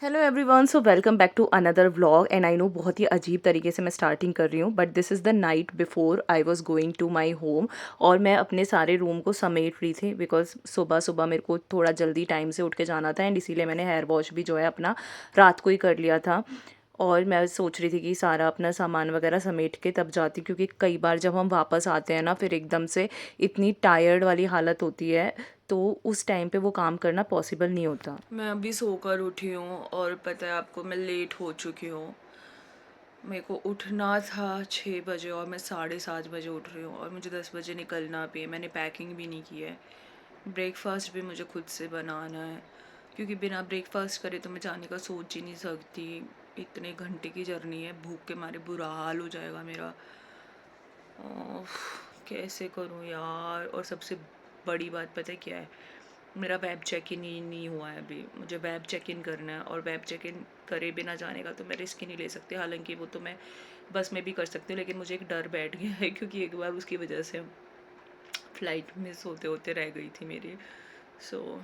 Hello everyone, so welcome back to another vlog. And I know बहुत ही अजीब तरीके से मैं स्टार्टिंग कर रही हूँ, but this is the night before I was going to my home. और मैं अपने सारे रूम को समेट रही थी बिकॉज सुबह सुबह मेरे को थोड़ा जल्दी टाइम से उठ के जाना था। एंड इसीलिए मैंने हेयर वॉश भी जो है अपना रात को ही कर लिया था। और मैं सोच रही थी कि सारा अपना सामान वगैरह समेट के तब जाती, क्योंकि कई बार जब हम वापस आते हैं ना, फिर एकदम से इतनी टायर्ड वाली हालत होती है, तो उस टाइम पे वो काम करना पॉसिबल नहीं होता। मैं अभी सोकर उठी हूँ और पता है आपको, मैं लेट हो चुकी हूँ। मेरे को उठना था 6 बजे और मैं 7:30 बजे उठ रही हूँ और मुझे 10 बजे निकलना भी है। मैंने पैकिंग भी नहीं की है। ब्रेकफास्ट भी मुझे खुद से बनाना है, क्योंकि बिना ब्रेकफास्ट करे तो मैं जाने का सोच ही नहीं सकती। इतने घंटे की जर्नी है, भूख के मारे बुरा हाल हो जाएगा मेरा। ओफ, कैसे करूँ यार। और सबसे बड़ी बात पता है क्या है, मेरा वेब चेक इन ही नहीं हुआ है अभी। मुझे वेब चेक इन करना है और वेब चेक इन करे बिना जाने का तो मैं रिस्क ही नहीं ले सकती। हालांकि वो तो मैं बस में भी कर सकती हूँ, लेकिन मुझे एक डर बैठ गया है, क्योंकि एक बार उसकी वजह से फ़्लाइट मिस होते होते रह गई थी मेरी। सो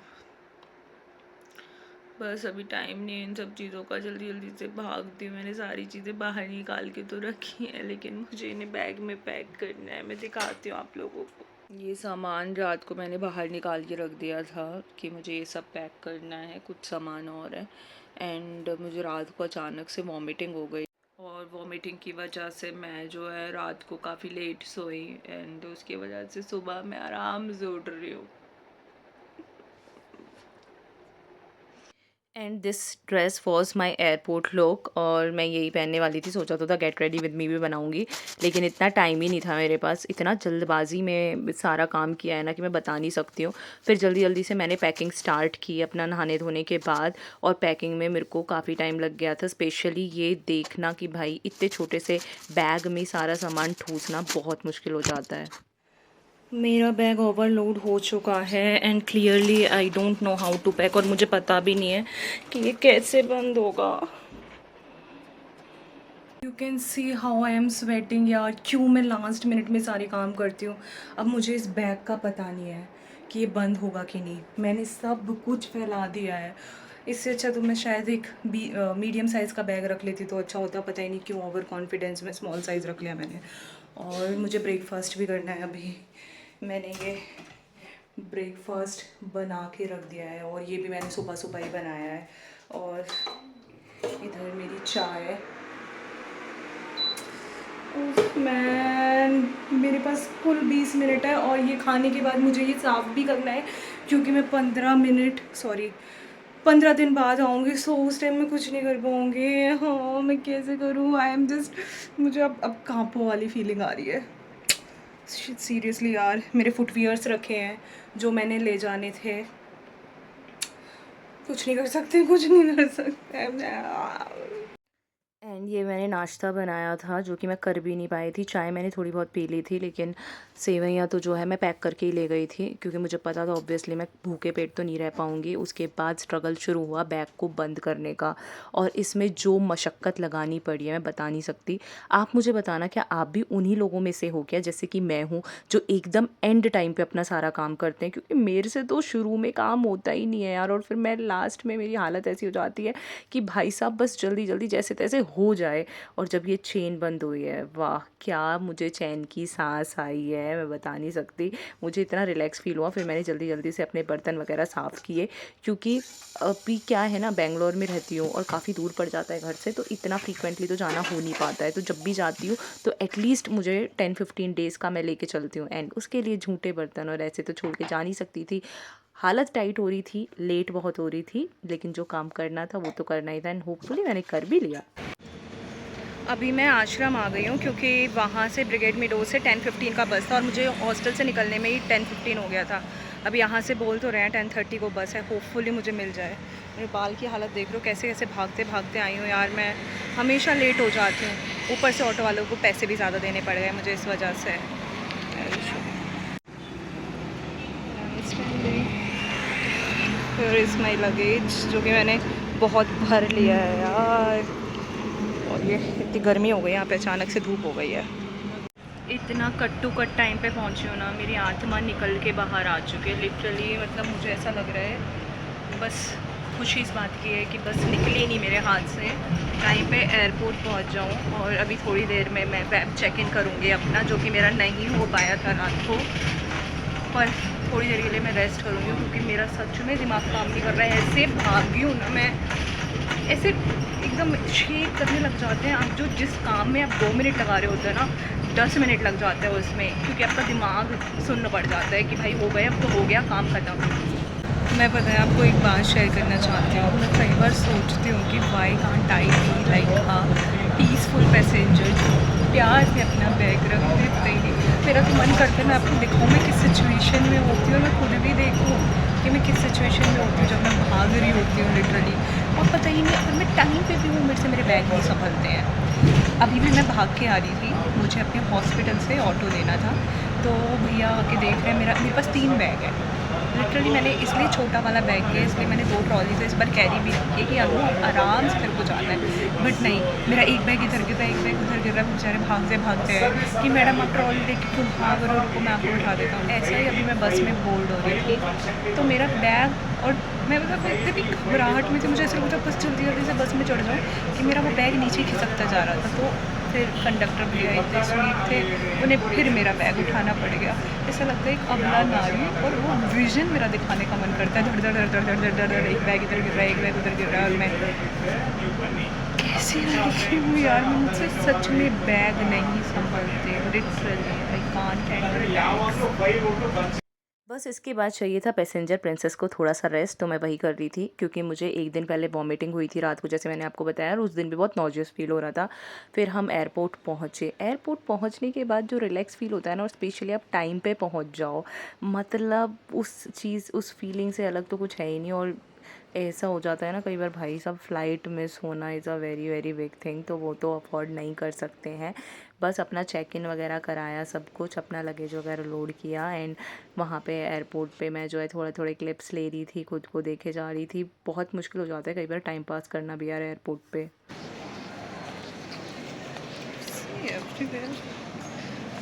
बस अभी टाइम नहीं है इन सब चीज़ों का। जल्दी जल्दी से भागती हूँ। मैंने सारी चीज़ें बाहर निकाल के तो रखी हैं, लेकिन मुझे इन्हें बैग में पैक करना है। मैं दिखाती हूँ आप लोगों को। ये सामान रात को मैंने बाहर निकाल के रख दिया था कि मुझे ये सब पैक करना है, कुछ सामान और है। एंड मुझे रात को अचानक से वॉमिटिंग हो गई, और वॉमिटिंग की वजह से मैं जो है रात को काफ़ी लेट सोई। एंड उसकी वजह से सुबह मैं आराम से उठ रही हूँ। And this dress was my airport look, और मैं यही पहनने वाली थी। सोचा तो था गेट रेडी विद मी भी बनाऊंगी, लेकिन इतना टाइम ही नहीं था मेरे पास। इतना जल्दबाजी में सारा काम किया है ना कि मैं बता नहीं सकती हूँ। फिर जल्दी जल्दी से मैंने पैकिंग स्टार्ट की अपना नहाने धोने के बाद, और पैकिंग में मेरे को काफ़ी टाइम लग गया था। स्पेशली ये देखना कि भाई इतने छोटे से बैग में सारा सामान ठूसना बहुत मुश्किल हो जाता है। मेरा बैग ओवरलोड हो चुका है and clearly I don't know how to pack, और मुझे पता भी नहीं है कि ये कैसे बंद होगा। You can see how I am sweating यार। क्यों मैं लास्ट मिनट में सारे काम करती हूँ। अब मुझे इस बैग का पता नहीं है कि ये बंद होगा कि नहीं। मैंने सब कुछ फैला दिया है। इससे अच्छा तो मैं शायद एक मीडियम साइज़ का बैग रख लेती तो अच्छा होता। पता ही नहीं क्यों ओवर कॉन्फिडेंस में स्मॉल साइज़ रख लिया मैंने। और मुझे ब्रेकफास्ट भी करना है अभी। मैंने ये ब्रेकफास्ट बना के रख दिया है, और ये भी मैंने सुबह सुबह ही बनाया है। और इधर मेरी चाय। मैन, मेरे पास कुल 20 मिनट है, और ये खाने के बाद मुझे ये साफ़ भी करना है, क्योंकि मैं 15 दिन बाद आऊँगी। सो उस टाइम में कुछ नहीं कर पाऊँगी। हाँ, मैं कैसे करूँ। आई एम जस्ट, मुझे अब कांपो वाली फीलिंग आ रही है। सीरियसली यार, मेरे फुटवियर्स रखे हैं जो मैंने ले जाने थे। कुछ नहीं कर सकते, कुछ नहीं कर सकते। एंड ये मैंने नाश्ता बनाया था जो कि मैं कर भी नहीं पाई थी। चाय मैंने थोड़ी बहुत पी ली थी, लेकिन सेवइयाँ तो जो है मैं पैक करके ही ले गई थी, क्योंकि मुझे पता था ऑब्वियसली मैं भूखे पेट तो नहीं रह पाऊँगी। उसके बाद स्ट्रगल शुरू हुआ बैग को बंद करने का, और इसमें जो मशक्क़त लगानी पड़ी है मैं बता नहीं सकती। आप मुझे बताना, क्या आप भी उन्हीं लोगों में से हो क्या, जैसे कि मैं हूँ, जो एकदम एंड टाइम पे अपना सारा काम करते हैं? क्योंकि मेरे से तो शुरू में काम होता ही नहीं है यार, और फिर मैं लास्ट में मेरी हालत ऐसी हो जाती है कि भाई साहब बस जल्दी जल्दी जैसे तैसे हो जाए। और जब ये चेन बंद हुई है, वाह क्या मुझे चैन की सांस आई है, मैं बता नहीं सकती। मुझे इतना रिलैक्स फील हुआ। फिर मैंने जल्दी जल्दी से अपने बर्तन वगैरह साफ़ किए, क्योंकि अभी क्या है ना, बेंगलोर में रहती हूँ और काफ़ी दूर पड़ जाता है घर से, तो इतना फ्रीक्वेंटली तो जाना हो नहीं पाता है। तो जब भी जाती हूँ तो एटलीस्ट मुझे 10-15 डेज़ का मैं लेके चलती हूँ। एंड उसके लिए झूठे बर्तन और ऐसे तो छोड़ के जा नहीं सकती थी। हालत टाइट हो रही थी, लेट बहुत हो रही थी, लेकिन जो काम करना था वो तो करना ही था, एंड होपफुली मैंने कर भी लिया। अभी मैं आश्रम आ गई हूँ, क्योंकि वहाँ से ब्रिगेड मीडो से 10:15 का बस था, और मुझे हॉस्टल से निकलने में ही 10:15 हो गया था। अब यहाँ से बोल तो रहे हैं 10:30 को बस है, होपफुली मुझे मिल जाए। मेरे बाल की हालत देख लो कैसे कैसे भागते भागते आई हूँ यार। मैं हमेशा लेट हो जाती हूँ, ऊपर से ऑटो वालों को पैसे भी ज़्यादा देने पड़ गए मुझे इस वजह से। फिर इज़ माई लगेज, जो कि मैंने बहुत भर लिया है यार। और ये इतनी गर्मी हो गई यहाँ पे, अचानक से धूप हो गई है। इतना कट टू कट टाइम पे पहुँची हूँ ना, मेरी आत्मा निकल के बाहर आ चुकी है लिटरली। मतलब मुझे ऐसा लग रहा है बस खुशी इस बात की है कि बस निकली नहीं मेरे हाथ से, टाइम पे एयरपोर्ट पहुंच जाऊं। और अभी थोड़ी देर में मैं बैग चेक इन करूंगी अपना, जो कि मेरा नहीं हो पाया था रात को। पर थोड़ी देर के लिए मैं रेस्ट करूंगी क्योंकि मेरा सच में दिमाग काम नहीं कर रहा है। ऐसे भागी हूँ ना मैं, ऐसे एकदम शेक करने लग जाते हैं आप। जो जिस काम में आप 2 मिनट लगा रहे होते हैं ना, 10 मिनट लग जाते हैं उसमें, क्योंकि आपका दिमाग सुन्न पड़ जाता है कि भाई हो गया, अब तो हो गया, काम खत्म। मैं पता है आपको एक बात शेयर करना चाहती हूँ। मैं कई बार सोचती हूँ कि why can't I be like a peaceful passenger, प्यार से अपना बैग रख देते ही नहीं। मेरा तो मन करता है मैं आपको दिखाऊँ मैं किस सिचुएशन में होती हूँ, और मैं खुद भी देखूँ कि मैं किस सिचुएशन में होती हूँ जब मैं भाग रही होती हूँ लिटरली। और पता ही नहीं, अगर मैं टाइम पे भी हूँ मेरे से मेरे बैग नहीं संभलते हैं। अभी भी मैं भाग के आ रही थी, मुझे अपने हॉस्पिटल से ऑटो लेना था, तो भैया आके देख रहे हैं मेरे पास 3 बैग है। लिटरली मैंने इसलिए छोटा वाला बैग लिया, इसलिए मैंने 2 ट्रॉली से इस बार कैरी भी की कि अनु आराम से मेरे को जाना है। बट नहीं, मेरा एक बैग इधर गिर रहा है, एक बैग उधर गिर रहा है। बेचारे भागते भागते हैं कि मैडम आप ट्रॉली लेके क्यों भाग रहे हो, रुको मैं आपको उठा देता हूँ। ऐसा ही अभी मैं बस में बोर्ड हो रही थी, तो मेरा बैग, और मैं मतलब इतनी घबराहट में थी, मुझे ऐसा लग रहा था बस जल्दी जल्दी से बस में चढ़ जाऊँ, कि मेरा वो बैग नीचे खिसकता जा रहा था। तो फिर कंडक्टर भैया इतने स्वीट थे, उन्हें फिर मेरा बैग उठाना पड़ गया। ऐसा लगता है एक अबला नारी, और वो विजन मेरा दिखाने का मन करता है, धड़ धड़ धड़ धड़ धड़ धड़ धड़, एक बैग इधर गिर रहा है, एक बैग उधर गिर रहा है, और मैं कैसी लड़की हूँ यार, मुझसे सच में बैग नहीं संभलते लिटरली। I can't handle. बस इसके बाद चाहिए था पैसेंजर प्रिंसेस को थोड़ा सा रेस्ट, तो मैं वही कर रही थी क्योंकि मुझे एक दिन पहले वॉमिटिंग हुई थी रात को, जैसे मैंने आपको बताया, और उस दिन भी बहुत नॉजियस फील हो रहा था। फिर हम एयरपोर्ट पहुँचे। एयरपोर्ट पहुँचने के बाद जो रिलैक्स फील होता है ना, और स्पेशली आप टाइम पे पहुँच जाओ, मतलब उस फीलिंग से अलग तो कुछ है ही नहीं। और ऐसा हो जाता है ना कई बार, भाई साहब फ़्लाइट मिस होना is a very very big thing, तो वो तो अफोर्ड नहीं कर सकते हैं। बस अपना चेक इन वगैरह कराया, सब कुछ अपना लगेज वगैरह लोड किया, एंड वहाँ पे एयरपोर्ट पे मैं जो है थोड़े थोड़े क्लिप्स ले रही थी, खुद को देखे जा रही थी। बहुत मुश्किल हो जाता है कई बार टाइम पास करना भी यार एयरपोर्ट पे।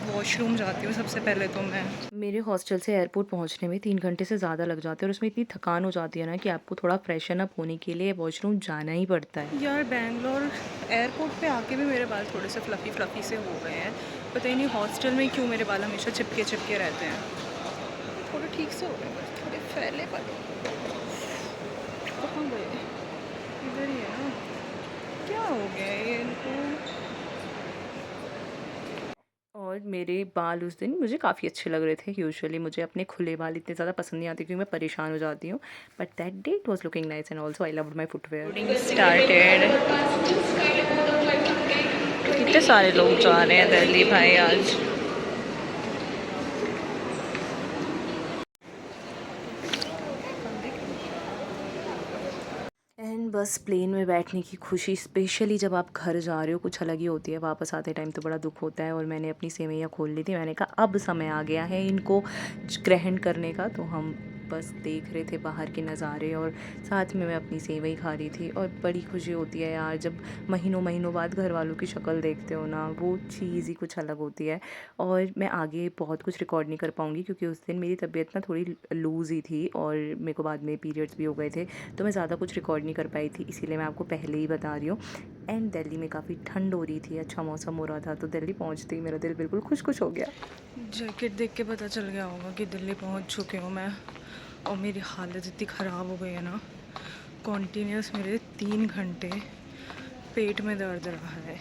वॉशरूम जाती हूँ सबसे पहले तो मैं। मेरे हॉस्टल से एयरपोर्ट पहुंचने में 3 घंटे से ज़्यादा लग जाते हैं, और उसमें इतनी थकान हो जाती है ना कि आपको थोड़ा फ्रेशन अप होने के लिए वॉशरूम जाना ही पड़ता है। यार बैंगलोर एयरपोर्ट पे आके भी मेरे बाल थोड़े से फ्लफ़ी फ्लफ़ी से हो गए हैं। पता ही नहीं हॉस्टल में क्यों मेरे बाल हमेशा चिपके चिपके रहते हैं। थोड़े ठीक से हो गए, बस थोड़े फैले बाल। कहाँ गए? इधर ही है ना। क्या हो गया है ये इनको? और मेरे बाल उस दिन मुझे काफ़ी अच्छे लग रहे थे। यूजुअली मुझे अपने खुले बाल इतने ज़्यादा पसंद नहीं आते क्योंकि मैं परेशान हो जाती हूँ, but that day it was looking nice, and also I loved my footwear. Started. कितने सारे लोग जा रहे हैं दिल्ली भाई आज। एंड बस प्लेन में बैठने की खुशी, स्पेशली जब आप घर जा रहे हो, कुछ अलग ही होती है। वापस आते टाइम तो बड़ा दुख होता है। और मैंने अपनी सेवइयाँ खोल ली थी, मैंने कहा अब समय आ गया है इनको ग्रहण करने का। तो हम बस देख रहे थे बाहर के नज़ारे, और साथ में मैं अपनी सेवई खा रही थी। और बड़ी खुशी होती है यार जब महीनों महीनों बाद घर वालों की शक्ल देखते हो ना, वो चीज़ ही कुछ अलग होती है। और मैं आगे बहुत कुछ रिकॉर्ड नहीं कर पाऊँगी क्योंकि उस दिन मेरी तबीयत ना थोड़ी लूज़ ही थी, और मेरे को बाद में पीरियड्स भी हो गए थे, तो मैं ज़्यादा कुछ रिकॉर्ड नहीं कर पाई थी, इसीलिए मैं आपको पहले ही बता रही हूँ। एंड दिल्ली में काफ़ी ठंड हो रही थी, अच्छा मौसम हो रहा था, तो दिल्ली पहुँचते ही मेरा दिल बिल्कुल खुश खुश हो गया। जैकेट देख के पता चल गया होगा कि दिल्ली पहुंच चुकी हूँ मैं। और मेरी हालत इतनी ख़राब हो गई है ना, कॉन्टीन्यूस मेरे 3 घंटे पेट में दर्द रहा है।